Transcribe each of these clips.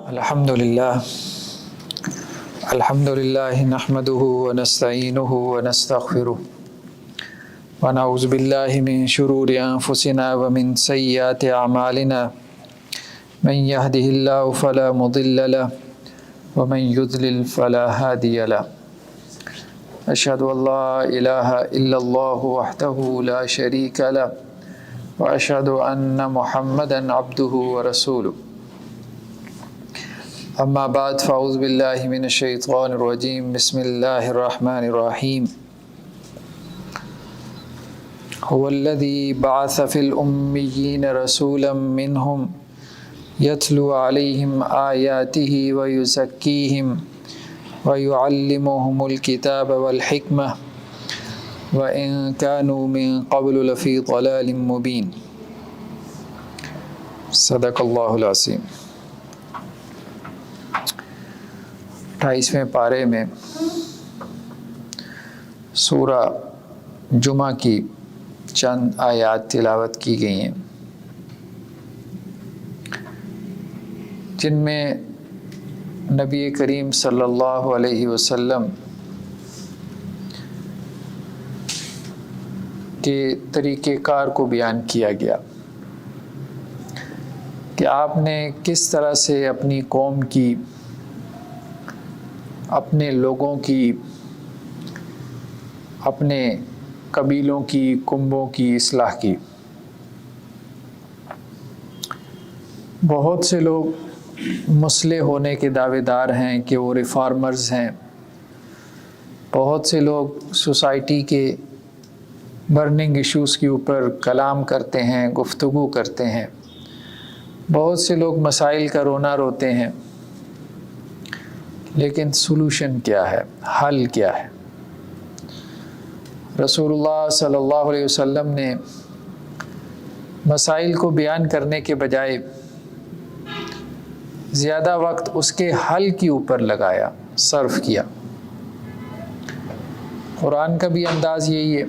الحمدللہ نحمده ونستعینه ونستغفره ونعوذ باللہ من شرور انفسنا ومن سیئات اعمالنا من يهده اللہ فلا مضل له ومن يضلل فلا هادی له اشهد ان لا الہ الا اللہ وحدہ لا شریک له واشهد ان محمدا عبدہ ورسولہ اما بعد فاعوذ باللہ من الشیطان الرجیم بسم اللہ الرحمن الرحیم هو الذی بعث فی الامیین رسولا منہم یتلو علیہم آیاتہ ویزکیہم ویعلمہم الکتاب والحکمہ وإن كانوا من قبل لفی ضلال مبین صدق اللہ العظیم۔ 28ویں پارے میں سورہ جمعہ کی چند آیات تلاوت کی گئی ہیں جن میں نبی کریم صلی اللہ علیہ وسلم کے طریقہ کار کو بیان کیا گیا کہ آپ نے کس طرح سے اپنی قوم کی، اپنے لوگوں کی، اپنے قبیلوں کی، کنبوں کی اصلاح کی۔ بہت سے لوگ مصلح ہونے کے دعوے دار ہیں کہ وہ ریفارمرز ہیں، بہت سے لوگ سوسائٹی کے برننگ ایشوز کے اوپر کلام کرتے ہیں، گفتگو کرتے ہیں، بہت سے لوگ مسائل کا رونا روتے ہیں، لیکن سولوشن کیا ہے، حل کیا ہے؟ رسول اللہ صلی اللہ علیہ وسلم نے مسائل کو بیان کرنے کے بجائے زیادہ وقت اس کے حل کے اوپر لگایا، صرف کیا۔ قرآن کا بھی انداز یہی ہے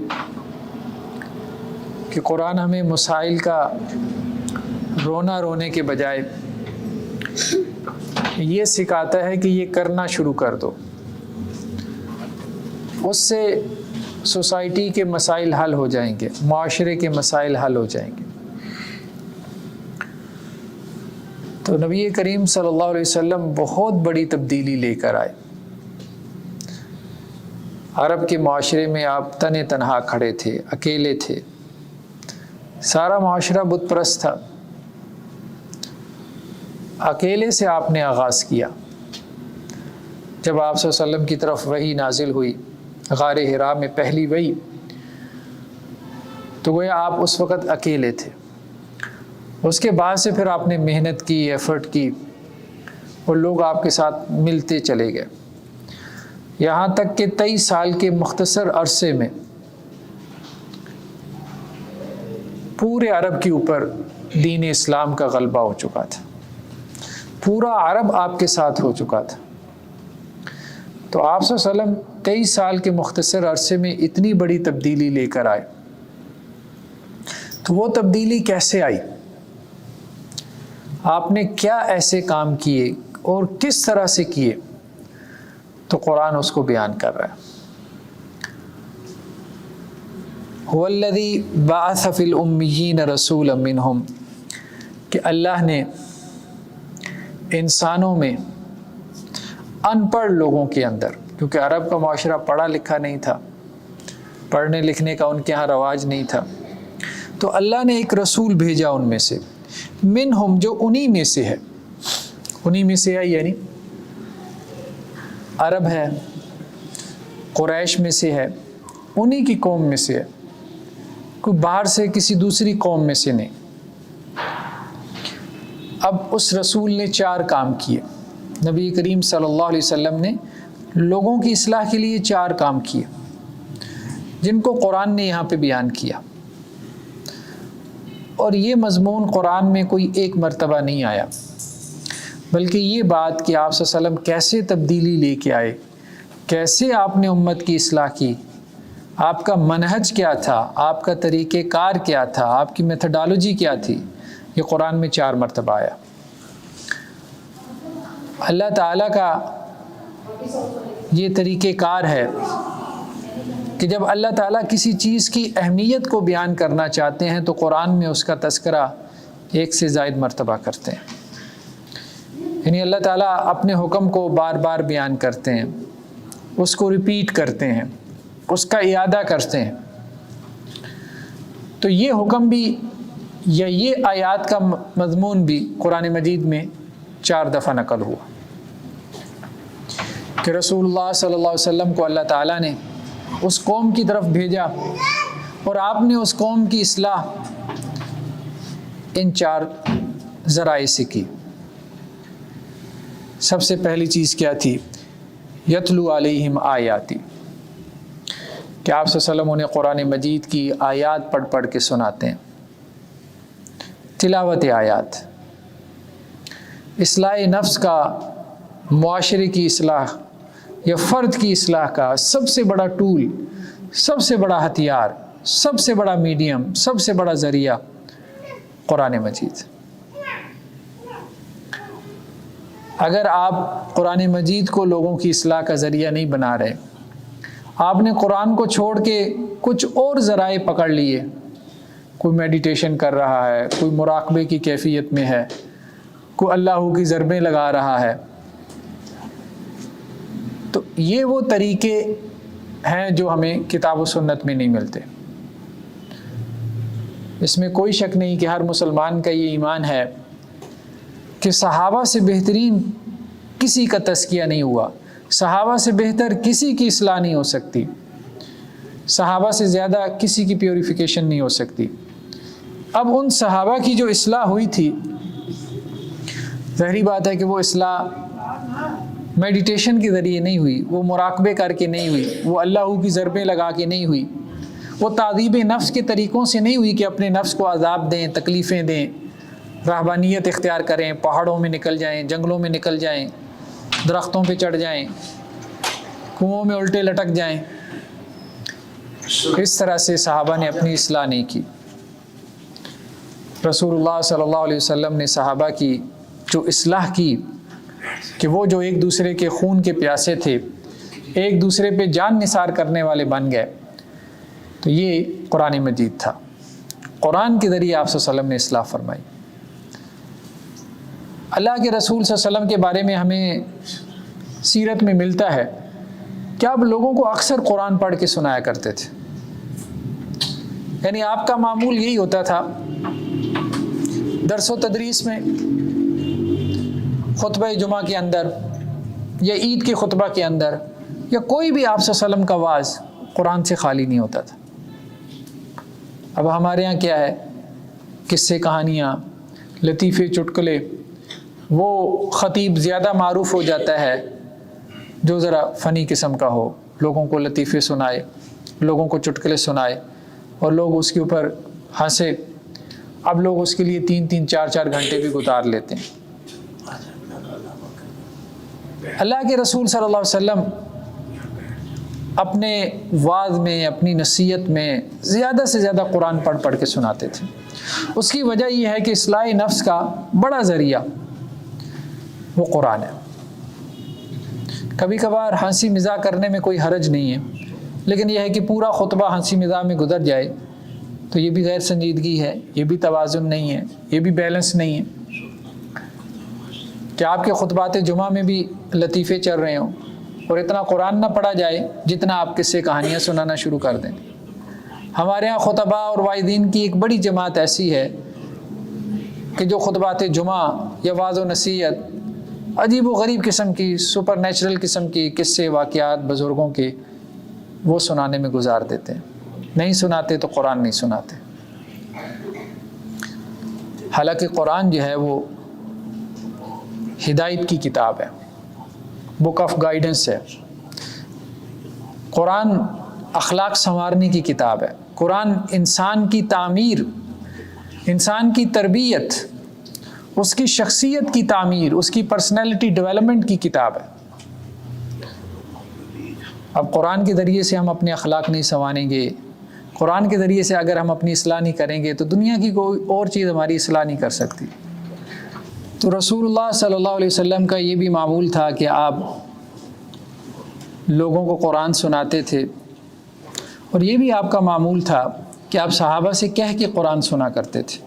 کہ قرآن ہمیں مسائل کا رونا رونے کے بجائے یہ سکھاتا ہے کہ یہ کرنا شروع کر دو، اس سے سوسائٹی کے مسائل حل ہو جائیں گے، معاشرے کے مسائل حل ہو جائیں گے۔ تو نبی کریم صلی اللہ علیہ وسلم بہت بڑی تبدیلی لے کر آئے۔ عرب کے معاشرے میں آپ تنے تنہا کھڑے تھے، اکیلے تھے، سارا معاشرہ بت پرست تھا۔ اکیلے سے آپ نے آغاز کیا۔ جب آپ صلی اللہ علیہ وسلم کی طرف وحی نازل ہوئی، غار حرا میں پہلی وحی، تو گویا آپ اس وقت اکیلے تھے۔ اس کے بعد سے پھر آپ نے محنت کی، ایفرٹ کی، اور لوگ آپ کے ساتھ ملتے چلے گئے، یہاں تک کہ 23 سال کے مختصر عرصے میں پورے عرب کے اوپر دین اسلام کا غلبہ ہو چکا تھا، پورا عرب آپ کے ساتھ ہو چکا تھا۔ تو آپ صلی اللہ علیہ وسلم 23 سال کے مختصر عرصے میں اتنی بڑی تبدیلی لے کر آئے۔ تو وہ تبدیلی کیسے آئی؟ آپ نے کیا ایسے کام کیے اور کس طرح سے کیے؟ تو قرآن اس کو بیان کر رہا ہے۔ هو الذی بعث فی الامیین رسولا منہم، کہ اللہ نے انسانوں میں ان پڑھ لوگوں کے اندر، کیونکہ عرب کا معاشرہ پڑھا لکھا نہیں تھا، پڑھنے لکھنے کا ان کے ہاں رواج نہیں تھا، تو اللہ نے ایک رسول بھیجا ان میں سے، منہم، جو انہی میں سے ہے، انہی میں سے ہے یعنی عرب ہے، قریش میں سے ہے، انہی کی قوم میں سے ہے، کوئی باہر سے کسی دوسری قوم میں سے نہیں۔ اب اس رسول نے 4 کام کیے۔ نبی کریم صلی اللہ علیہ وسلم نے لوگوں کی اصلاح کے لیے 4 کام کیے، جن کو قرآن نے یہاں پہ بیان کیا۔ اور یہ مضمون قرآن میں کوئی ایک مرتبہ نہیں آیا، بلکہ یہ بات کہ آپ صلی اللہ علیہ وسلم کیسے تبدیلی لے کے آئے، کیسے آپ نے امت کی اصلاح کی، آپ کا منہج کیا تھا، آپ کا طریقہ کار کیا تھا، آپ کی میتھڈالوجی کیا تھی، یہ قرآن میں 4 مرتبہ آیا۔ اللہ تعالیٰ کا یہ طریقہ کار ہے کہ جب اللہ تعالیٰ کسی چیز کی اہمیت کو بیان کرنا چاہتے ہیں تو قرآن میں اس کا تذکرہ ایک سے زائد مرتبہ کرتے ہیں. یعنی اللہ تعالیٰ اپنے حکم کو بار بار بیان کرتے ہیں، اس کو ریپیٹ کرتے ہیں، اس کا اعادہ کرتے ہیں. تو یہ حکم بھی یا یہ آیات کا مضمون بھی قرآن مجید میں 4 دفعہ نقل ہوا کہ رسول اللہ صلی اللہ علیہ وسلم کو اللہ تعالیٰ نے اس قوم کی طرف بھیجا اور آپ نے اس قوم کی اصلاح ان 4 ذرائع سے کی. سب سے پہلی چیز کیا تھی؟ یتلو علیہم آیاتی، کہ آپ صلی اللہ علیہ وسلم انہیں قرآن مجید کی آیات پڑھ پڑھ کے سناتے ہیں. تلاوت آیات اصلاح نفس کا، معاشرے کی اصلاح یا فرد کی اصلاح کا سب سے بڑا ٹول، سب سے بڑا ہتھیار، سب سے بڑا میڈیم، سب سے بڑا ذریعہ قرآن مجید. اگر آپ قرآن مجید کو لوگوں کی اصلاح کا ذریعہ نہیں بنا رہے، آپ نے قرآن کو چھوڑ کے کچھ اور ذرائع پکڑ لیے، کوئی میڈیٹیشن کر رہا ہے، کوئی مراقبے کی کیفیت میں ہے، کوئی اللہ کی ضربیں لگا رہا ہے، تو یہ وہ طریقے ہیں جو ہمیں کتاب و سنت میں نہیں ملتے. اس میں کوئی شک نہیں کہ ہر مسلمان کا یہ ایمان ہے کہ صحابہ سے بہترین کسی کا تزکیہ نہیں ہوا، صحابہ سے بہتر کسی کی اصلاح نہیں ہو سکتی، صحابہ سے زیادہ کسی کی پیوریفیکیشن نہیں ہو سکتی. اب ان صحابہ کی جو اصلاح ہوئی تھی، ظاہری بات ہے کہ وہ اصلاح میڈیٹیشن کے ذریعے نہیں ہوئی، وہ مراقبے کر کے نہیں ہوئی، وہ اللہ کی ضربیں لگا کے نہیں ہوئی، وہ تعذیب نفس کے طریقوں سے نہیں ہوئی کہ اپنے نفس کو عذاب دیں، تکلیفیں دیں، رہبانیت اختیار کریں، پہاڑوں میں نکل جائیں، جنگلوں میں نکل جائیں، درختوں پہ چڑھ جائیں، کنوؤں میں الٹے لٹک جائیں. اس طرح سے صحابہ نے اپنی اصلاح نہیں کی. رسول اللہ صلی اللہ علیہ وسلم نے صحابہ کی جو اصلاح کی کہ وہ جو ایک دوسرے کے خون کے پیاسے تھے، ایک دوسرے پہ جان نثار کرنے والے بن گئے، تو یہ قرآن مجید تھا. قرآن کے ذریعے آپ صلی اللہ علیہ وسلم نے اصلاح فرمائی. اللہ کے رسول صلی اللہ علیہ وسلم کے بارے میں ہمیں سیرت میں ملتا ہے کہ آپ لوگوں کو اکثر قرآن پڑھ کے سنایا کرتے تھے. یعنی آپ کا معمول یہی ہوتا تھا، درس و تدریس میں، خطبہ جمعہ کے اندر یا عید کے خطبہ کے اندر یا کوئی بھی آپ صلی اللہ علیہ وسلم کا واعظ قرآن سے خالی نہیں ہوتا تھا. اب ہمارے ہاں کیا ہے، قصے، کہانیاں، لطیفے، چٹکلے. وہ خطیب زیادہ معروف ہو جاتا ہے جو ذرا فنی قسم کا ہو، لوگوں کو لطیفے سنائے، لوگوں کو چٹکلے سنائے اور لوگ اس کے اوپر ہنسے. اب لوگ اس کے لیے 3-3 4-4 گھنٹے بھی گزار لیتے ہیں. اللہ کے رسول صلی اللہ علیہ وسلم اپنے وعظ میں، اپنی نصیحت میں زیادہ سے زیادہ قرآن پڑھ پڑھ کے سناتے تھے. اس کی وجہ یہ ہے کہ اصلاح نفس کا بڑا ذریعہ وہ قرآن ہے. کبھی کبھار ہنسی مزاح کرنے میں کوئی حرج نہیں ہے، لیکن یہ ہے کہ پورا خطبہ ہنسی مزاح میں گزر جائے تو یہ بھی غیر سنجیدگی ہے، یہ بھی توازن نہیں ہے، یہ بھی بیلنس نہیں ہے. کہ آپ کے خطبات جمعہ میں بھی لطیفے چل رہے ہوں اور اتنا قرآن نہ پڑھا جائے جتنا آپ قصے کہانیاں سنانا شروع کر دیں. ہمارے ہاں خطبہ اور واعظین کی ایک بڑی جماعت ایسی ہے کہ جو خطبات جمعہ یا وعظ و نصیحت عجیب و غریب قسم کی، سپر نیچرل قسم کی قصے، واقعات بزرگوں کے وہ سنانے میں گزار دیتے ہیں. نہیں سناتے تو قرآن نہیں سناتے. حالانکہ قرآن جو ہے وہ ہدایت کی کتاب ہے، بک آف گائیڈنس ہے. قرآن اخلاق سنوارنے کی کتاب ہے. قرآن انسان کی تعمیر، انسان کی تربیت، اس کی شخصیت کی تعمیر، اس کی پرسنالٹی ڈیولپمنٹ کی کتاب ہے. اب قرآن کے ذریعے سے ہم اپنے اخلاق نہیں سنواریں گے، قرآن کے ذریعے سے اگر ہم اپنی اصلاح نہیں کریں گے تو دنیا کی کوئی اور چیز ہماری اصلاح نہیں کر سکتی. تو رسول اللہ صلی اللہ علیہ وسلم کا یہ بھی معمول تھا کہ آپ لوگوں کو قرآن سناتے تھے، اور یہ بھی آپ کا معمول تھا کہ آپ صحابہ سے کہہ کے قرآن سنا کرتے تھے۔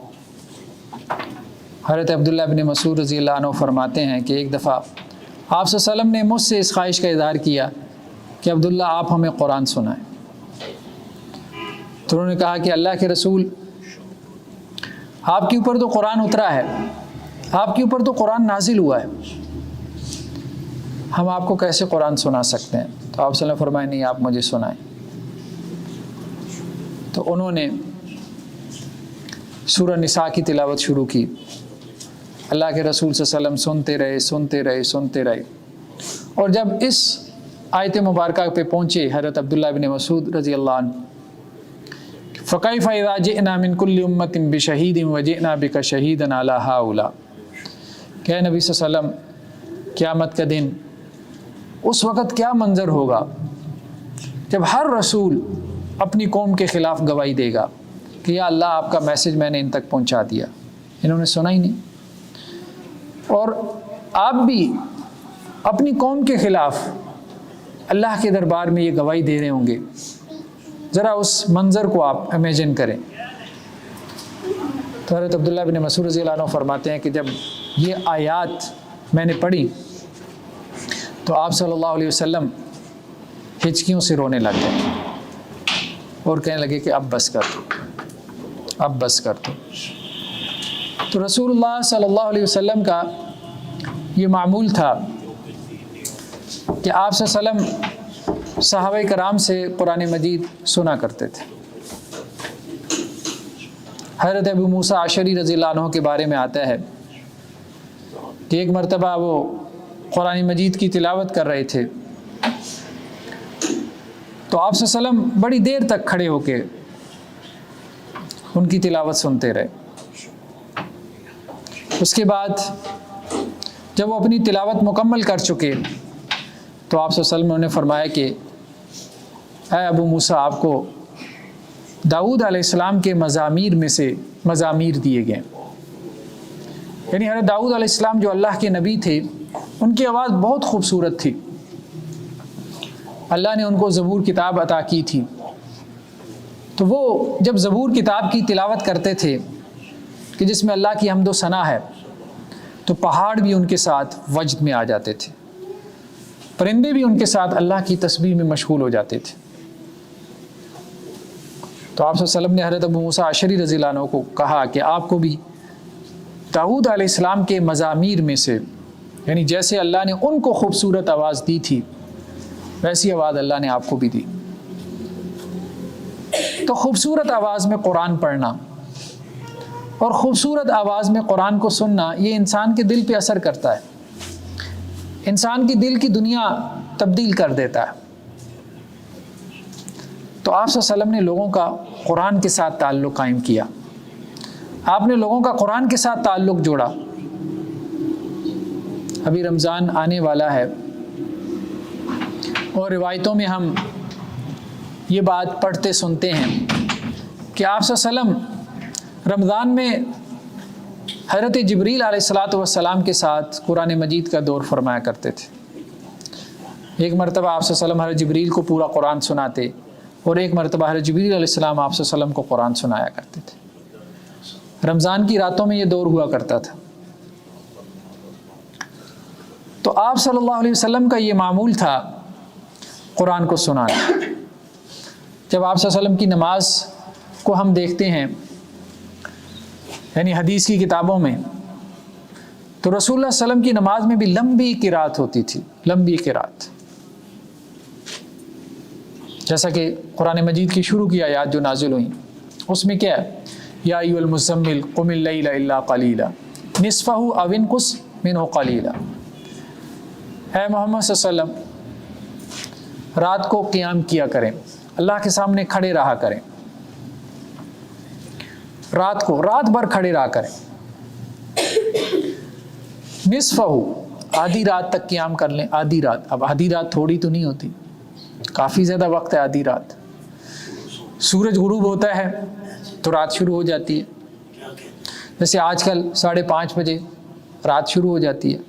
حضرت عبداللہ بن مسعود رضی اللہ عنہ فرماتے ہیں کہ ایک دفعہ آپ صلی اللہ علیہ وسلم نے مجھ سے اس خواہش کا اظہار کیا کہ عبداللہ آپ ہمیں قرآن سنائیں۔ تو انہوں نے کہا کہ اللہ کے رسول، آپ کے اوپر تو قرآن اترا ہے، آپ کے اوپر تو قرآن نازل ہوا ہے، ہم آپ کو کیسے قرآن سنا سکتے ہیں؟ تو آپ صلی اللہ علیہ وسلم فرمائے نہیں، آپ مجھے سنائیں۔ تو انہوں نے سورہ نساء کی تلاوت شروع کی۔ اللہ کے رسول صلی اللہ علیہ وسلم سنتے رہے، اور جب اس آیت مبارکہ پہ پہنچے حضرت عبداللہ بن مسعود رضی اللہ عنہ، فَكَيْفَ إِذَا جِئْنَا مِن كُلِّ أُمَّةٍ بِشَهِيدٍ وَجِئْنَا بِكَ شَهِيدًا عَلَى هَؤُلَاءِ، کہ نبی صلی اللہ علیہ وسلم قیامت کا دن اس وقت کیا منظر ہوگا جب ہر رسول اپنی قوم کے خلاف گواہی دے گا کہ یا اللہ آپ کا میسج میں نے ان تک پہنچا دیا، انہوں نے سنا ہی نہیں، اور آپ بھی اپنی قوم کے خلاف اللہ کے دربار میں یہ گواہی دے رہے ہوں گے۔ ذرا اس منظر کو آپ امیجن کریں۔ تو حضرت عبداللہ بن مسعود رضی اللہ عنہ فرماتے ہیں کہ جب یہ آیات میں نے پڑھی تو آپ صلی اللہ علیہ وسلم ہچکیوں سے رونے لگ گئے اور کہنے لگے کہ اب بس کر دو۔ تو رسول اللہ صلی اللہ علیہ وسلم کا یہ معمول تھا کہ آپ صلی اللہ علیہ وسلم صحابہ کرام سے قرآن مجید سنا کرتے تھے۔ حضرت ابو موسیٰ اشعری رضی اللہ عنہ کے بارے میں آتا ہے کہ ایک مرتبہ وہ قرآن مجید کی تلاوت کر رہے تھے، تو آپ صلی اللہ علیہ وسلم بڑی دیر تک کھڑے ہو کے ان کی تلاوت سنتے رہے۔ اس کے بعد جب وہ اپنی تلاوت مکمل کر چکے تو آپ صلی اللہ علیہ وسلم نے فرمایا کہ اے ابو موسیٰ، آپ کو داؤد علیہ السلام کے مزامیر میں سے مزامیر دیے گئے، یعنی حضرت داؤد علیہ السلام جو اللہ کے نبی تھے، ان کی آواز بہت خوبصورت تھی، اللہ نے ان کو زبور کتاب عطا کی تھی، تو وہ جب زبور کتاب کی تلاوت کرتے تھے کہ جس میں اللہ کی حمد و ثنا ہے، تو پہاڑ بھی ان کے ساتھ وجد میں آ جاتے تھے، پرندے بھی ان کے ساتھ اللہ کی تسبیح میں مشغول ہو جاتے تھے۔ تو آپ صلی اللہ علیہ وسلم نے حضرت ابو موسیٰ اشعری رضی اللہ عنہ کو کہا کہ آپ کو بھی داؤد علیہ السلام کے مزامیر میں سے، یعنی جیسے اللہ نے ان کو خوبصورت آواز دی تھی ویسی آواز اللہ نے آپ کو بھی دی۔ تو خوبصورت آواز میں قرآن پڑھنا اور خوبصورت آواز میں قرآن کو سننا، یہ انسان کے دل پہ اثر کرتا ہے، انسان کی دل کی دنیا تبدیل کر دیتا ہے۔ تو آپ صلی اللہ علیہ وسلم نے لوگوں کا قرآن کے ساتھ تعلق قائم کیا، آپ نے لوگوں کا قرآن کے ساتھ تعلق جوڑا۔ ابھی رمضان آنے والا ہے اور روایتوں میں ہم یہ بات پڑھتے سنتے ہیں کہ آپ صلی اللہ علیہ وسلم رمضان میں حضرت جبریل علیہ السلام کے ساتھ قرآن مجید کا دور فرمایا کرتے تھے۔ ایک مرتبہ آپ صلی اللہ علیہ وسلم حضرت جبریل کو پورا قرآن سناتے، اور ایک مرتبہ حضرت جبریل علیہ السلام آپ صلی اللہ علیہ وسلم کو قرآن سنایا کرتے تھے۔ رمضان کی راتوں میں یہ دور ہوا کرتا تھا۔ تو آپ صلی اللہ علیہ وسلم کا یہ معمول تھا قرآن کو سنانا۔ جب آپ صلی اللہ علیہ وسلم کی نماز کو ہم دیکھتے ہیں، یعنی حدیث کی کتابوں میں، تو رسول اللہ صلی اللہ علیہ وسلم کی نماز میں بھی لمبی قرات ہوتی تھی، لمبی قرات، جیسا کہ قرآن مجید کی شروع کی آیات جو نازل ہوئیں اس میں کیا ہے، یا ایھا المزمل قم اللیل الا قلیلا نصفہ او انقص منہ قلیلا، اے محمد صلی اللہ علیہ وسلم رات کو قیام کیا کریں، اللہ کے سامنے کھڑے رہا کریں، رات بھر کھڑے رہا کریں، نصفہ آدھی رات تک قیام کر لیں، آدھی رات، اب آدھی رات تھوڑی تو نہیں ہوتی، کافی زیادہ وقت ہے آدھی رات۔ سورج غروب ہوتا ہے تو رات شروع ہو جاتی ہے، جیسے آج کل 5:30 بجے رات شروع ہو جاتی ہے،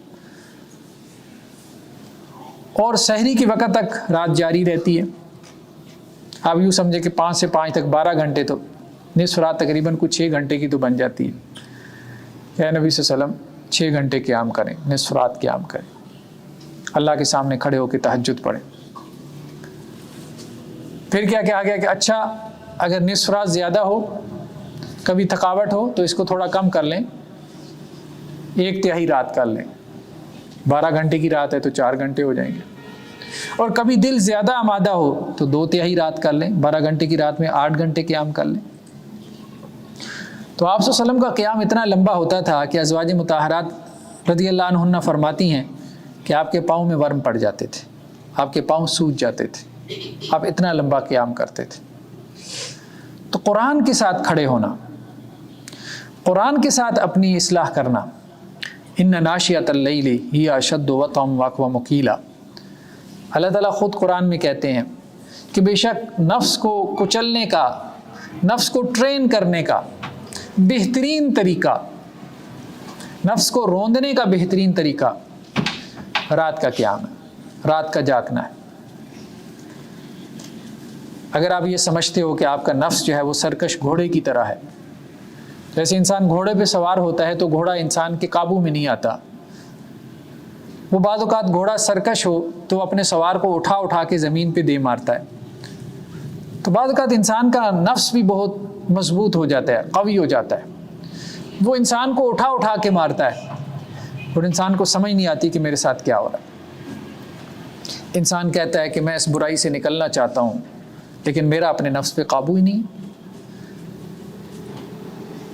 اور سحری کے وقت تک رات جاری رہتی ہے۔ آپ یوں سمجھے کہ 5 سے 5 تک 12 گھنٹے، تو نصف رات تقریباً کچھ 6 گھنٹے کی تو بن جاتی ہے۔ اے نبی صلی اللہ علیہ وسلم 6 گھنٹے قیام کریں، نصف رات قیام کریں، اللہ کے سامنے کھڑے ہو کے تہجد پڑھیں۔ پھر کیا کہا گیا کہ اچھا اگر نصف رات زیادہ ہو، کبھی تھکاوٹ ہو، تو اس کو تھوڑا کم کر لیں، 1/3 رات کر لیں۔ 12 گھنٹے کی رات ہے تو 4 گھنٹے ہو جائیں گے، اور کبھی دل زیادہ آمادہ ہو تو 2/3 رات کر لیں، 12 گھنٹے کی رات میں 8 گھنٹے قیام کر لیں۔ تو آپ صلی اللہ علیہ وسلم کا قیام اتنا لمبا ہوتا تھا کہ ازواج مطہرات رضی اللہ عنہن فرماتی ہیں کہ آپ کے پاؤں میں ورم پڑ جاتے تھے، آپ کے پاؤں سوج جاتے تھے، آپ اتنا لمبا قیام کرتے تھے۔ تو قرآن کے ساتھ کھڑے ہونا، قرآن کے ساتھ اپنی اصلاح کرنا، ان ناشئۃ اللیل ہی اشد وطئا واقوم قیلا، اللہ تعالیٰ خود قرآن میں کہتے ہیں کہ بے شک نفس کو کچلنے کا، نفس کو ٹرین کرنے کا بہترین طریقہ، نفس کو روندنے کا بہترین طریقہ رات کا قیام ہے، رات کا جاگنا ہے۔ اگر آپ یہ سمجھتے ہو کہ آپ کا نفس جو ہے وہ سرکش گھوڑے کی طرح ہے، جیسے انسان گھوڑے پہ سوار ہوتا ہے تو گھوڑا انسان کے قابو میں نہیں آتا، وہ بعض اوقات گھوڑا سرکش ہو تو اپنے سوار کو اٹھا اٹھا کے زمین پہ دے مارتا ہے۔ تو بعض اوقات انسان کا نفس بھی بہت مضبوط ہو جاتا ہے، قوی ہو جاتا ہے، وہ انسان کو اٹھا اٹھا کے مارتا ہے، اور انسان کو سمجھ نہیں آتی کہ میرے ساتھ کیا ہو رہا ہے۔ انسان کہتا ہے کہ میں اس برائی سے نکلنا چاہتا ہوں، لیکن میرا اپنے نفس پہ قابو ہی نہیں۔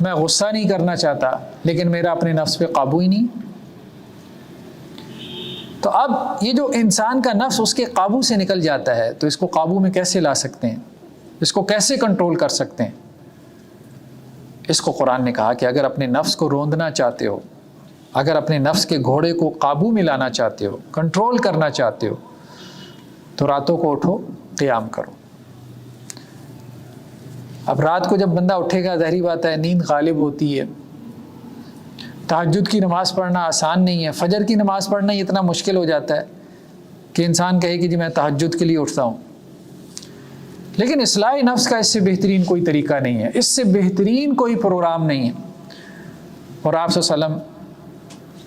میں غصہ نہیں کرنا چاہتا، لیکن میرا اپنے نفس پہ قابو ہی نہیں۔ تو اب یہ جو انسان کا نفس اس کے قابو سے نکل جاتا ہے، تو اس کو قابو میں کیسے لا سکتے ہیں، اس کو کیسے کنٹرول کر سکتے ہیں؟ اس کو قرآن نے کہا کہ اگر اپنے نفس کو روندنا چاہتے ہو، اگر اپنے نفس کے گھوڑے کو قابو میں لانا چاہتے ہو، کنٹرول کرنا چاہتے ہو، تو راتوں کو اٹھو، قیام کرو۔ اب رات کو جب بندہ اٹھے گا، ظاہری بات ہے نیند غالب ہوتی ہے، تہجد کی نماز پڑھنا آسان نہیں ہے، فجر کی نماز پڑھنا ہی اتنا مشکل ہو جاتا ہے کہ انسان کہے کہ جی میں تہجد کے لیے اٹھتا ہوں۔ لیکن اصلاح نفس کا اس سے بہترین کوئی طریقہ نہیں ہے، اس سے بہترین کوئی پروگرام نہیں ہے، اور آپ صلی اللہ علیہ وسلم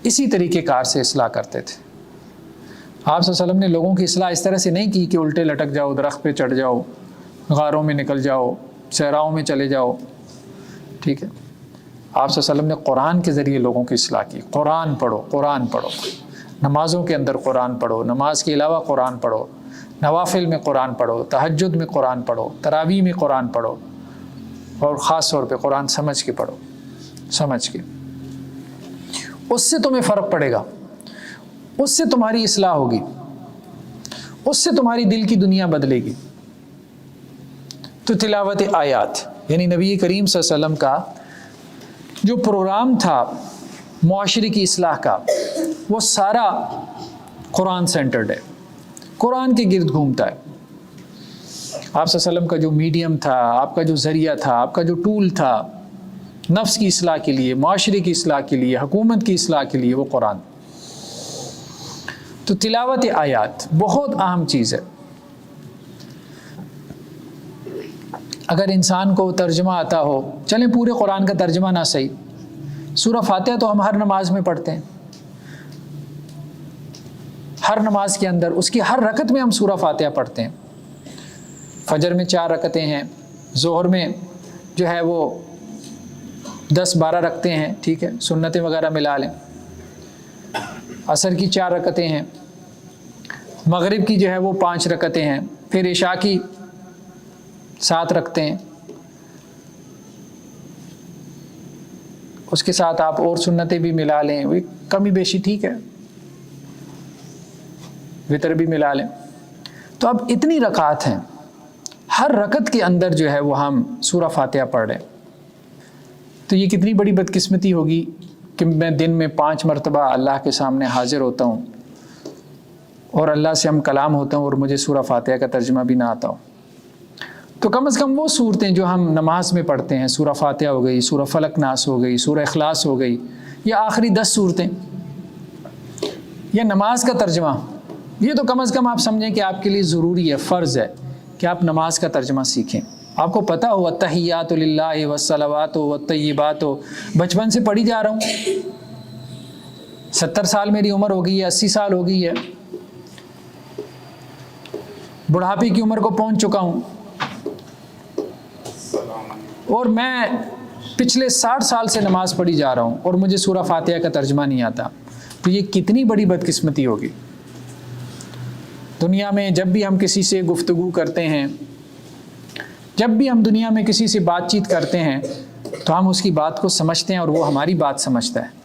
اسی طریقے کار سے اصلاح کرتے تھے۔ آپ صلی اللہ علیہ وسلم نے لوگوں کی اصلاح اس طرح سے نہیں کی کہ الٹے لٹک جاؤ، درخت پہ چڑھ جاؤ، غاروں میں نکل جاؤ، صحراؤں میں چلے جاؤ، ٹھیک ہے۔ آپ صلی اللہ علیہ وسلم نے قرآن کے ذریعے لوگوں کی اصلاح کی۔ قرآن پڑھو، قرآن پڑھو، نمازوں کے اندر قرآن پڑھو، نماز کے علاوہ قرآن پڑھو، نوافل میں قرآن پڑھو، تہجد میں قرآن پڑھو، تراویح میں قرآن پڑھو، اور خاص طور پہ قرآن سمجھ کے پڑھو، سمجھ کے۔ اس سے تمہیں فرق پڑے گا، اس سے تمہاری اصلاح ہوگی، اس سے تمہاری دل کی دنیا بدلے گی۔ تو تلاوت آیات، یعنی نبی کریم صلی اللہ علیہ وسلم کا جو پروگرام تھا معاشرے کی اصلاح کا، وہ سارا قرآن سینٹرڈ ہے، قرآن کے گرد گھومتا ہے۔ آپ صلی اللہ علیہ وسلم کا جو میڈیم تھا، آپ کا جو ذریعہ تھا، آپ کا جو ٹول تھا نفس کی اصلاح کے لیے، معاشرے کی اصلاح کے لیے، حکومت کی اصلاح کے لیے، وہ قرآن۔ تو تلاوت آیات بہت اہم چیز ہے۔ اگر انسان کو ترجمہ آتا ہو، چلیں پورے قرآن کا ترجمہ نہ صحیح، سورہ فاتحہ تو ہم ہر نماز میں پڑھتے ہیں، ہر نماز کے اندر اس کی ہر رکعت میں ہم سورہ فاتحہ پڑھتے ہیں۔ فجر میں 4 رکعتیں ہیں، ظہر میں جو ہے وہ 10-12 رکعتیں ہیں، ٹھیک ہے، سنتیں وغیرہ ملا لیں۔ عصر کی 4 رکعتیں ہیں، مغرب کی جو ہے وہ 5 رکعتیں ہیں، پھر عشاء کی 7 رکعتیں ہیں، اس کے ساتھ آپ اور سنتیں بھی ملا لیں، وہ کمی بیشی ٹھیک ہے، وتر بھی ملا لیں۔ تو اب اتنی رکعات ہیں، ہر رکعت کے اندر جو ہے وہ ہم سورہ فاتحہ پڑھ رہے ہیں، تو یہ کتنی بڑی بدقسمتی ہوگی کہ میں دن میں 5 مرتبہ اللہ کے سامنے حاضر ہوتا ہوں، اور اللہ سے ہم کلام ہوتا ہوں، اور مجھے سورہ فاتحہ کا ترجمہ بھی نہ آتا ہو۔ تو کم از کم وہ صورتیں جو ہم نماز میں پڑھتے ہیں، سورہ فاتحہ ہو گئی، سورہ فلق ناس ہو گئی، سورہ اخلاص ہو گئی، یا آخری 10 صورتیں یا نماز کا ترجمہ، یہ تو کم از کم آپ سمجھیں کہ آپ کے لیے ضروری ہے، فرض ہے کہ آپ نماز کا ترجمہ سیکھیں۔ آپ کو پتہ ہو التحیات للہ والصلوات والطیبات، بچپن سے پڑھی جا رہا ہوں، 70 سال میری عمر ہو گئی ہے، 80 سال ہو گئی ہے، بڑھاپے کی عمر کو پہنچ چکا ہوں، اور میں پچھلے 60 سال سے نماز پڑھی جا رہا ہوں اور مجھے سورہ فاتحہ کا ترجمہ نہیں آتا، تو یہ کتنی بڑی بدقسمتی ہوگی۔ دنیا میں جب بھی ہم کسی سے گفتگو کرتے ہیں، جب بھی ہم دنیا میں کسی سے بات چیت کرتے ہیں، تو ہم اس کی بات کو سمجھتے ہیں اور وہ ہماری بات سمجھتا ہے۔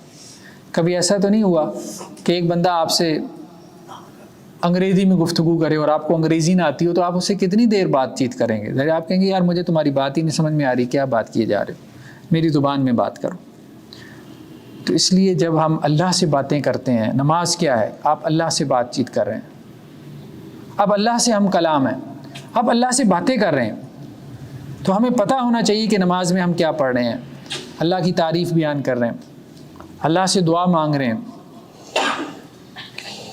کبھی ایسا تو نہیں ہوا کہ ایک بندہ آپ سے انگریزی میں گفتگو کرے اور آپ کو انگریزی نہ آتی ہو، تو آپ اس سے کتنی دیر بات چیت کریں گے؟ ذرا آپ کہیں گے یار مجھے تمہاری بات ہی نہیں سمجھ میں آ رہی، کیا بات کیے جا رہے ہو، میری زبان میں بات کرو۔ تو اس لیے جب ہم اللہ سے باتیں کرتے ہیں، نماز کیا ہے؟ آپ اللہ سے بات چیت کر رہے ہیں، اب اللہ سے ہم کلام ہیں، اب اللہ سے باتیں کر رہے ہیں، تو ہمیں پتہ ہونا چاہیے کہ نماز میں ہم کیا پڑھ رہے ہیں۔ اللہ کی تعریف بیان کر رہے ہیں، اللہ سے دعا مانگ رہے ہیں،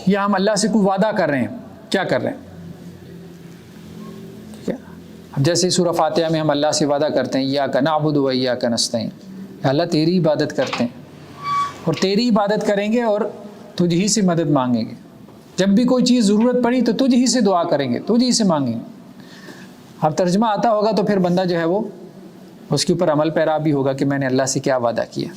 یا ہم اللہ سے کوئی وعدہ کر رہے ہیں، کیا کر رہے ہیں؟ ٹھیک ہے، اب جیسے سورہ فاتحہ میں ہم اللہ سے وعدہ کرتے ہیں ایاک نعبد و ایاک نستعین، اللہ تیری عبادت کرتے ہیں اور تیری عبادت کریں گے اور تجھ ہی سے مدد مانگیں گے، جب بھی کوئی چیز ضرورت پڑی تو تجھ ہی سے دعا کریں گے، تجھ ہی سے مانگیں گے۔ اب ترجمہ آتا ہوگا تو پھر بندہ جو ہے وہ اس کے اوپر عمل پیرا بھی ہوگا کہ میں نے اللہ سے کیا وعدہ کیا۔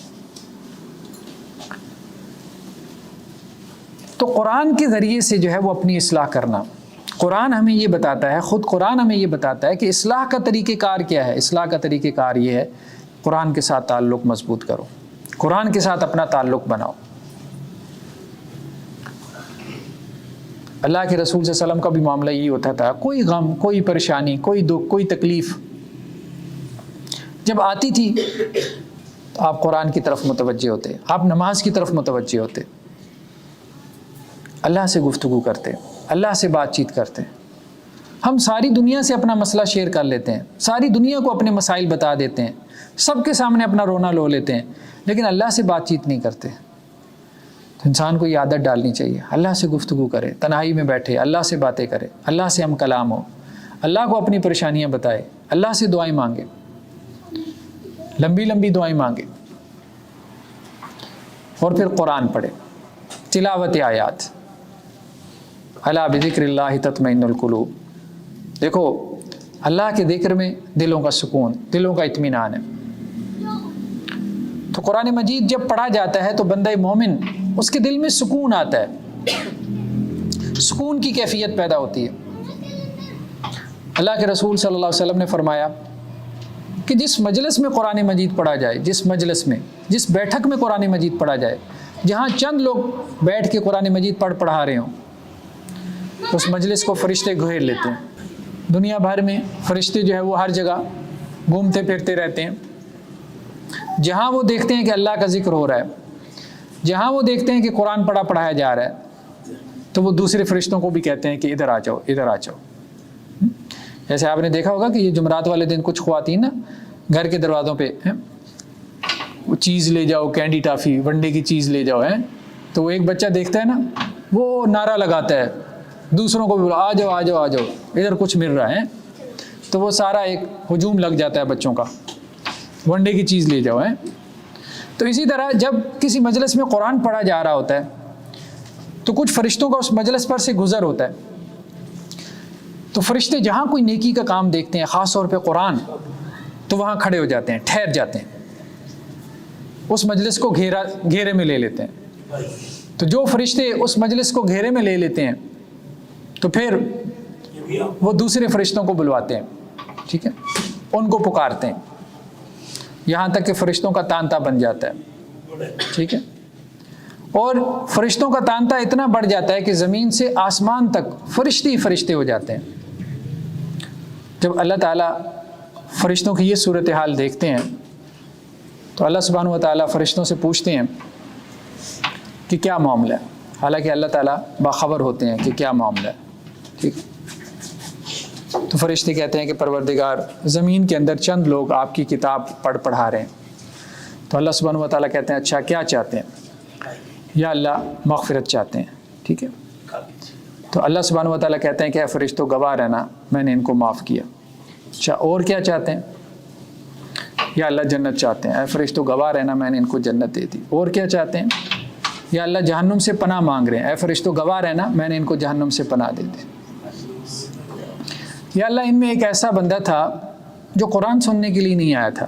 تو قرآن کے ذریعے سے جو ہے وہ اپنی اصلاح کرنا، قرآن ہمیں یہ بتاتا ہے، خود قرآن ہمیں یہ بتاتا ہے کہ اصلاح کا طریقہ کار کیا ہے۔ اصلاح کا طریقہ کار یہ ہے، قرآن کے ساتھ تعلق مضبوط کرو، قرآن کے ساتھ اپنا تعلق بناؤ۔ اللہ کے رسول صلی اللہ علیہ وسلم کا بھی معاملہ یہی ہوتا تھا، کوئی غم، کوئی پریشانی، کوئی دکھ، کوئی تکلیف جب آتی تھی تو آپ قرآن کی طرف متوجہ ہوتے، آپ نماز کی طرف متوجہ ہوتے، اللہ سے گفتگو کرتے، اللہ سے بات چیت کرتے۔ ہم ساری دنیا سے اپنا مسئلہ شیئر کر لیتے ہیں، ساری دنیا کو اپنے مسائل بتا دیتے ہیں، سب کے سامنے اپنا رونا لو لیتے ہیں، لیکن اللہ سے بات چیت نہیں کرتے۔ تو انسان کو یہ عادت ڈالنی چاہیے، اللہ سے گفتگو کرے، تنہائی میں بیٹھے اللہ سے باتیں کرے، اللہ سے ہم کلام ہو، اللہ کو اپنی پریشانیاں بتائے، اللہ سے دعائیں مانگے، لمبی لمبی دعائیں مانگے، اور پھر قرآن پڑھے، تلاوت آیات۔ الا بذکر اللہ تطمئن القلوب، دیکھو اللہ کے ذکر میں دلوں کا سکون، دلوں کا اطمینان ہے۔ تو قرآن مجید جب پڑھا جاتا ہے تو بندہ مومن اس کے دل میں سکون آتا ہے، سکون کی کیفیت پیدا ہوتی ہے۔ اللہ کے رسول صلی اللہ علیہ وسلم نے فرمایا کہ جس مجلس میں قرآن مجید پڑھا جائے، جس مجلس میں، جس بیٹھک میں قرآن مجید پڑھا جائے، جہاں چند لوگ بیٹھ کے قرآن مجید پڑھا رہے ہوں، اس مجلس کو فرشتے گھیر لیتے ہیں۔ دنیا بھر میں فرشتے جو ہے وہ ہر جگہ گھومتے پھرتے رہتے ہیں، جہاں وہ دیکھتے ہیں کہ اللہ کا ذکر ہو رہا ہے، جہاں وہ دیکھتے ہیں کہ قرآن پڑھایا جا رہا ہے، تو وہ دوسرے فرشتوں کو بھی کہتے ہیں کہ ادھر آ جاؤ، ادھر آ جاؤ۔ جیسے آپ نے دیکھا ہوگا کہ یہ جمعرات والے دن کچھ خواتین نا گھر کے دروازوں پہ وہ چیز لے جاؤ، کینڈی ٹافی، ونڈے کی چیز لے جاؤ، تو وہ ایک بچہ دیکھتا ہے نا، وہ نعرہ لگاتا ہے، دوسروں کو بھی آ جاؤ آ جاؤ آ جاؤ، ادھر کچھ مل رہا ہے، تو وہ سارا ایک ہجوم لگ جاتا ہے بچوں کا، ونڈے کی چیز لے جاؤ۔ تو اسی طرح جب کسی مجلس میں قرآن پڑھا جا رہا ہوتا ہے تو کچھ فرشتوں کا اس مجلس پر سے گزر ہوتا ہے، تو فرشتے جہاں کوئی نیکی کا کام دیکھتے ہیں، خاص طور پہ قرآن، تو وہاں کھڑے ہو جاتے ہیں، ٹھہر جاتے ہیں، اس مجلس کو گھیرے میں لے لیتے ہیں۔ تو جو فرشتے اس مجلس کو گھیرے میں لے لیتے ہیں تو پھر وہ دوسرے فرشتوں کو بلواتے ہیں، ٹھیک ہے، ان کو پکارتے ہیں، یہاں تک کہ فرشتوں کا تانتا بن جاتا ہے، ٹھیک ہے، اور فرشتوں کا تانتا اتنا بڑھ جاتا ہے کہ زمین سے آسمان تک فرشتے ہی فرشتے ہو جاتے ہیں۔ جب اللہ تعالیٰ فرشتوں کی یہ صورتحال دیکھتے ہیں تو اللہ سبحانہ و تعالیٰ فرشتوں سے پوچھتے ہیں کہ کیا معاملہ ہے، حالانکہ اللہ تعالیٰ باخبر ہوتے ہیں کہ کیا معاملہ ہے، ٹھیک۔ تو فرشتے کہتے ہیں کہ پروردگار، زمین کے اندر چند لوگ آپ کی کتاب پڑھا رہے ہیں، تو اللہ سبحانہ و تعالیٰ کہتے ہیں اچھا کیا چاہتے ہیں؟ یا اللہ مغفرت چاہتے ہیں، ٹھیک ہے. تو اللہ سبحانہ و تعالیٰ کہتے ہیں کہ اے فرشتوں گواہ رہنا میں نے ان کو معاف کیا. اچھا اور کیا چاہتے ہیں؟ یا اللہ جنت چاہتے ہیں، اے فرشتوں گواہ رہنا میں نے ان کو جنت دے دی. اور کیا چاہتے ہیں؟ یا اللہ جہنم سے پناہ مانگ رہے ہیں، اے فرشتوں گواہ رہنا میں نے ان کو جہنم سے پناہ دے دی. یا اللہ ان میں ایک ایسا بندہ تھا جو قرآن سننے کے لیے نہیں آیا تھا،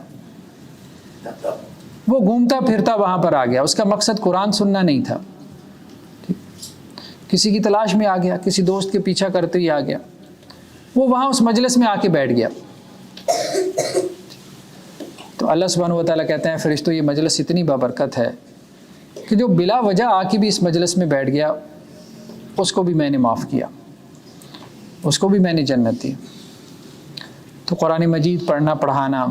وہ گھومتا پھرتا وہاں پر آ گیا، اس کا مقصد قرآن سننا نہیں تھا، کسی کی تلاش میں آ گیا، کسی دوست کے پیچھا کرتے ہی آ گیا، وہ وہاں اس مجلس میں آ کے بیٹھ گیا. تو اللہ سبحانہ و تعالیٰ کہتے ہیں فرشتوں یہ مجلس اتنی بابرکت ہے کہ جو بلا وجہ آ کے بھی اس مجلس میں بیٹھ گیا اس کو بھی میں نے معاف کیا، اس کو بھی میں نے جنت دی. تو قرآن مجید پڑھنا پڑھانا،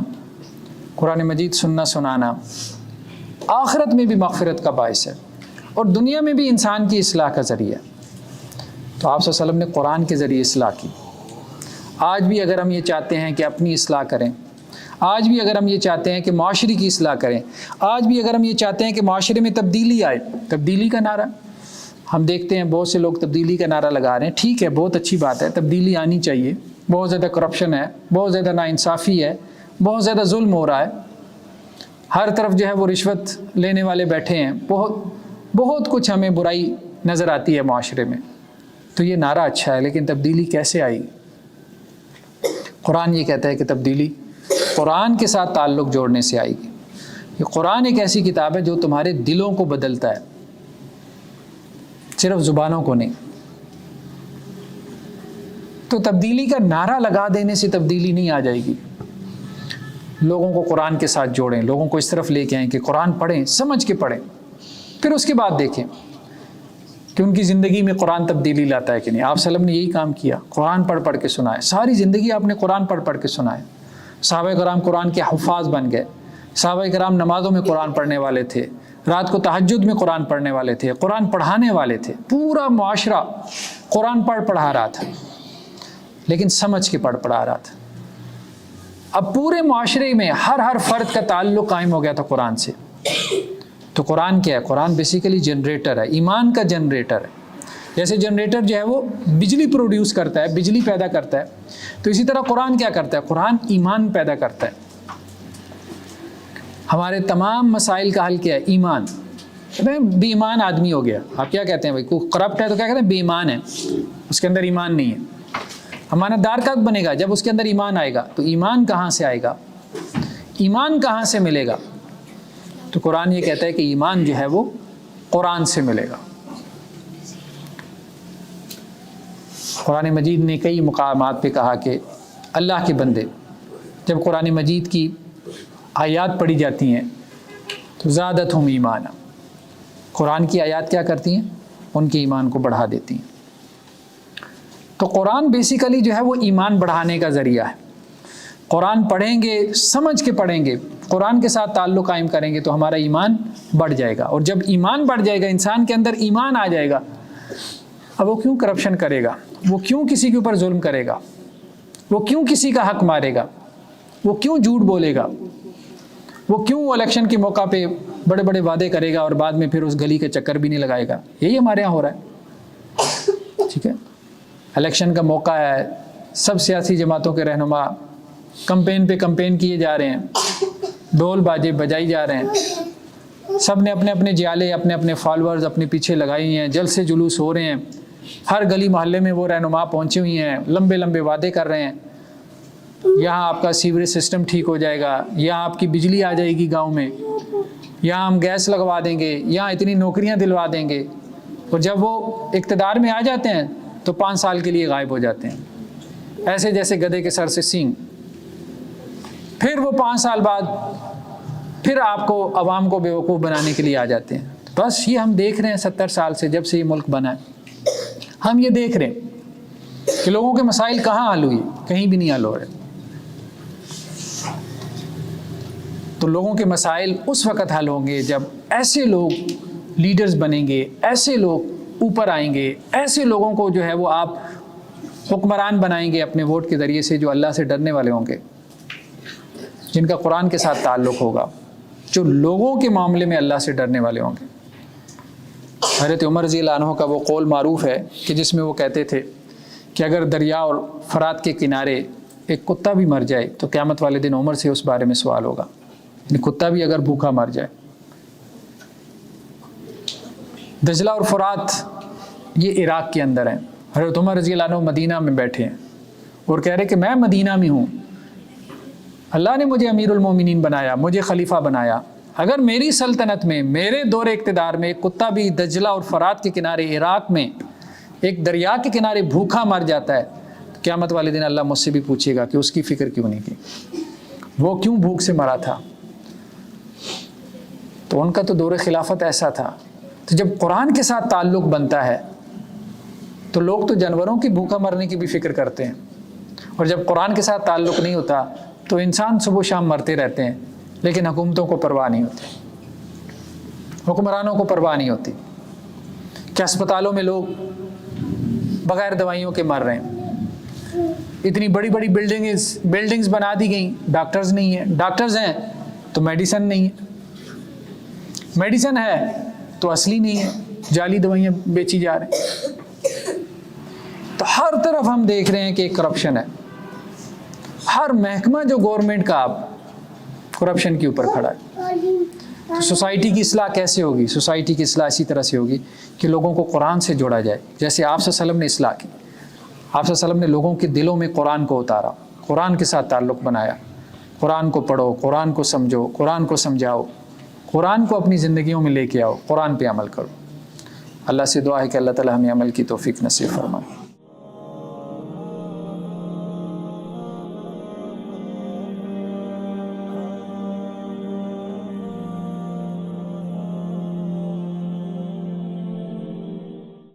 قرآن مجید سننا سنانا آخرت میں بھی مغفرت کا باعث ہے اور دنیا میں بھی انسان کی اصلاح کا ذریعہ. تو آپ صلی اللہ علیہ وسلم نے قرآن کے ذریعے اصلاح کی. آج بھی اگر ہم یہ چاہتے ہیں کہ اپنی اصلاح کریں، آج بھی اگر ہم یہ چاہتے ہیں کہ معاشرے کی اصلاح کریں، آج بھی اگر ہم یہ چاہتے ہیں کہ معاشرے میں تبدیلی آئے، تبدیلی کا نعرہ ہم دیکھتے ہیں بہت سے لوگ تبدیلی کا نعرہ لگا رہے ہیں، ٹھیک ہے بہت اچھی بات ہے، تبدیلی آنی چاہیے. بہت زیادہ کرپشن ہے، بہت زیادہ ناانصافی ہے، بہت زیادہ ظلم ہو رہا ہے، ہر طرف جو ہے وہ رشوت لینے والے بیٹھے ہیں، بہت کچھ ہمیں برائی نظر آتی ہے معاشرے میں. تو یہ نعرہ اچھا ہے لیکن تبدیلی کیسے آئی؟ قرآن یہ کہتا ہے کہ تبدیلی قرآن کے ساتھ تعلق جوڑنے سے آئے گی. یہ قرآن ایک ایسی کتاب ہے جو تمہارے دلوں کو بدلتا ہے، صرف زبانوں کو نہیں. تو تبدیلی کا نعرہ لگا دینے سے تبدیلی نہیں آ جائے گی. لوگوں کو قرآن کے ساتھ جوڑیں، لوگوں کو اس طرف لے کے آئیں کہ قرآن پڑھیں، سمجھ کے پڑھیں، پھر اس کے بعد دیکھیں کہ ان کی زندگی میں قرآن تبدیلی لاتا ہے کہ نہیں. آپ صلی اللہ علیہ وسلم نے یہی کام کیا، قرآن پڑھ کے سنائے، ساری زندگی آپ نے قرآن پڑھ کے سنائے. صحابہ کرام قرآن کے حفاظ بن گئے، صحابہ کرام نمازوں میں قرآن پڑھنے والے تھے، رات کو تہجد میں قرآن پڑھنے والے تھے، قرآن پڑھانے والے تھے. پورا معاشرہ قرآن پڑھا رہا تھا لیکن سمجھ کے پڑھا رہا تھا. اب پورے معاشرے میں ہر فرد کا تعلق قائم ہو گیا تھا قرآن سے. تو قرآن کیا ہے؟ قرآن بیسیکلی جنریٹر ہے، ایمان کا جنریٹر ہے. جیسے جنریٹر جو ہے وہ بجلی پروڈیوس کرتا ہے، بجلی پیدا کرتا ہے، تو اسی طرح قرآن کیا کرتا ہے؟ قرآن ایمان پیدا کرتا ہے. ہمارے تمام مسائل کا حل کیا ہے؟ ایمان. کہتے ہیں بے ایمان آدمی ہو گیا، آپ کیا کہتے ہیں بھائی؟ کوئی کرپٹ ہے تو کیا کہتے ہیں؟ بے ایمان ہے، اس کے اندر ایمان نہیں ہے. امانت دار کب بنے گا؟ جب اس کے اندر ایمان آئے گا. تو ایمان کہاں سے آئے گا؟ ایمان کہاں سے ملے گا؟ تو قرآن یہ کہتا ہے کہ ایمان جو ہے وہ قرآن سے ملے گا. قرآن مجید نے کئی مقامات پہ کہا کہ اللہ کے بندے جب قرآن مجید کی آیات پڑھی جاتی ہیں تو زادتہم ایمانا، قرآن کی آیات کیا کرتی ہیں؟ ان کے ایمان کو بڑھا دیتی ہیں. تو قرآن بیسیکلی جو ہے وہ ایمان بڑھانے کا ذریعہ ہے. قرآن پڑھیں گے، سمجھ کے پڑھیں گے، قرآن کے ساتھ تعلق قائم کریں گے تو ہمارا ایمان بڑھ جائے گا. اور جب ایمان بڑھ جائے گا، انسان کے اندر ایمان آ جائے گا، اب وہ کیوں کرپشن کرے گا؟ وہ کیوں کسی کے اوپر ظلم کرے گا؟ وہ کیوں کسی کا حق مارے گا؟ وہ کیوں جھوٹ بولے گا؟ وہ کیوں الیکشن کے موقع پہ بڑے بڑے وعدے کرے گا اور بعد میں پھر اس گلی کے چکر بھی نہیں لگائے گا؟ یہی ہمارے یہاں ہو رہا ہے. ٹھیک ہے، الیکشن کا موقع ہے، سب سیاسی جماعتوں کے رہنما کمپین پہ کمپین کیے جا رہے ہیں، ڈھول باجے بجائی جا رہے ہیں، سب نے اپنے اپنے جیالے، اپنے اپنے فالورز اپنے پیچھے لگائی ہیں، جلسے جلوس ہو رہے ہیں، ہر گلی محلے میں وہ رہنما پہنچے ہوئی ہیں، لمبے لمبے وعدے کر رہے ہیں. یہاں آپ کا سیوریج سسٹم ٹھیک ہو جائے گا، یہاں آپ کی بجلی آ جائے گی گاؤں میں، یہاں ہم گیس لگوا دیں گے، یہاں اتنی نوکریاں دلوا دیں گے. اور جب وہ اقتدار میں آ جاتے ہیں تو 5 سال کے لیے غائب ہو جاتے ہیں، ایسے جیسے گدھے کے سر سے سینگ. پھر وہ 5 سال بعد پھر آپ کو عوام کو بیوقوف بنانے کے لیے آ جاتے ہیں. بس یہ ہم دیکھ رہے ہیں 70 سال سے، جب سے یہ ملک بنا ہے ہم یہ دیکھ رہے ہیں کہ لوگوں کے مسائل کہاں حل ہوئی؟ کہیں بھی نہیں حل ہو رہے. تو لوگوں کے مسائل اس وقت حل ہوں گے جب ایسے لوگ لیڈرز بنیں گے، ایسے لوگ اوپر آئیں گے، ایسے لوگوں کو جو ہے وہ آپ حکمران بنائیں گے اپنے ووٹ کے ذریعے سے، جو اللہ سے ڈرنے والے ہوں گے، جن کا قرآن کے ساتھ تعلق ہوگا. جو لوگوں کے معاملے میں اللہ سے ڈرنے والے ہوں گے۔ حضرت عمر رضی اللہ عنہ کا وہ قول معروف ہے کہ جس میں وہ کہتے تھے کہ اگر دریا اور فرات کے کنارے ایک کتا بھی مر جائے تو قیامت والے دن عمر سے اس بارے میں سوال ہوگا، یعنی کتا بھی اگر بھوکا مر جائے۔ دجلہ اور فرات یہ عراق کے اندر ہیں۔ حضرت عمر رضی اللہ عنہ مدینہ میں بیٹھے ہیں اور کہہ رہے کہ میں مدینہ میں ہوں، اللہ نے مجھے امیر المومنین بنایا، مجھے خلیفہ بنایا، اگر میری سلطنت میں میرے دور اقتدار میں ایک کتا بھی دجلہ اور فرات کے کنارے عراق میں ایک دریا کے کنارے بھوکا مر جاتا ہے، قیامت والے دن اللہ مجھ سے بھی پوچھے گا کہ اس کی فکر کیوں نہیں کی، وہ کیوں بھوک سے مرا تھا۔ تو ان کا تو دور خلافت ایسا تھا۔ تو جب قرآن کے ساتھ تعلق بنتا ہے تو لوگ تو جانوروں کی بھوکا مرنے کی بھی فکر کرتے ہیں، اور جب قرآن کے ساتھ تعلق نہیں ہوتا تو انسان صبح و شام مرتے رہتے ہیں، لیکن حکومتوں کو پرواہ نہیں ہوتی، حکمرانوں کو پرواہ نہیں ہوتی کہ اسپتالوں میں لوگ بغیر دوائیوں کے مر رہے ہیں، اتنی بڑی بڑی بلڈنگز بنا دی گئیں، ڈاکٹرز نہیں ہیں، ڈاکٹرز ہیں تو میڈیسن نہیں ہے، میڈیسن ہے تو اصلی نہیں ہے، جعلی دوائیاں بیچی جا رہے ہیں۔ تو ہر طرف ہم دیکھ رہے ہیں کہ ایک کرپشن ہے، ہر محکمہ جو گورنمنٹ کا آپ کرپشن کے اوپر کھڑا ہے۔ تو سوسائٹی کی اصلاح کیسے ہوگی؟ سوسائٹی کی اصلاح اسی طرح سے ہوگی کہ لوگوں کو قرآن سے جوڑا جائے، جیسے آپ صلی اللہ علیہ وسلم نے اصلاح کی۔ آپ صلی اللہ علیہ وسلم نے لوگوں کے دلوں میں قرآن کو اتارا، قرآن کے ساتھ تعلق بنایا، قرآن کو پڑھو، قرآن کو سمجھو، قرآن کو سمجھاؤ، قرآن کو اپنی زندگیوں میں لے کے آؤ، قرآن پہ عمل کرو۔ اللہ سے دعا ہے کہ اللہ تعالی ہمیں عمل کی توفیق نصیب فرمائے۔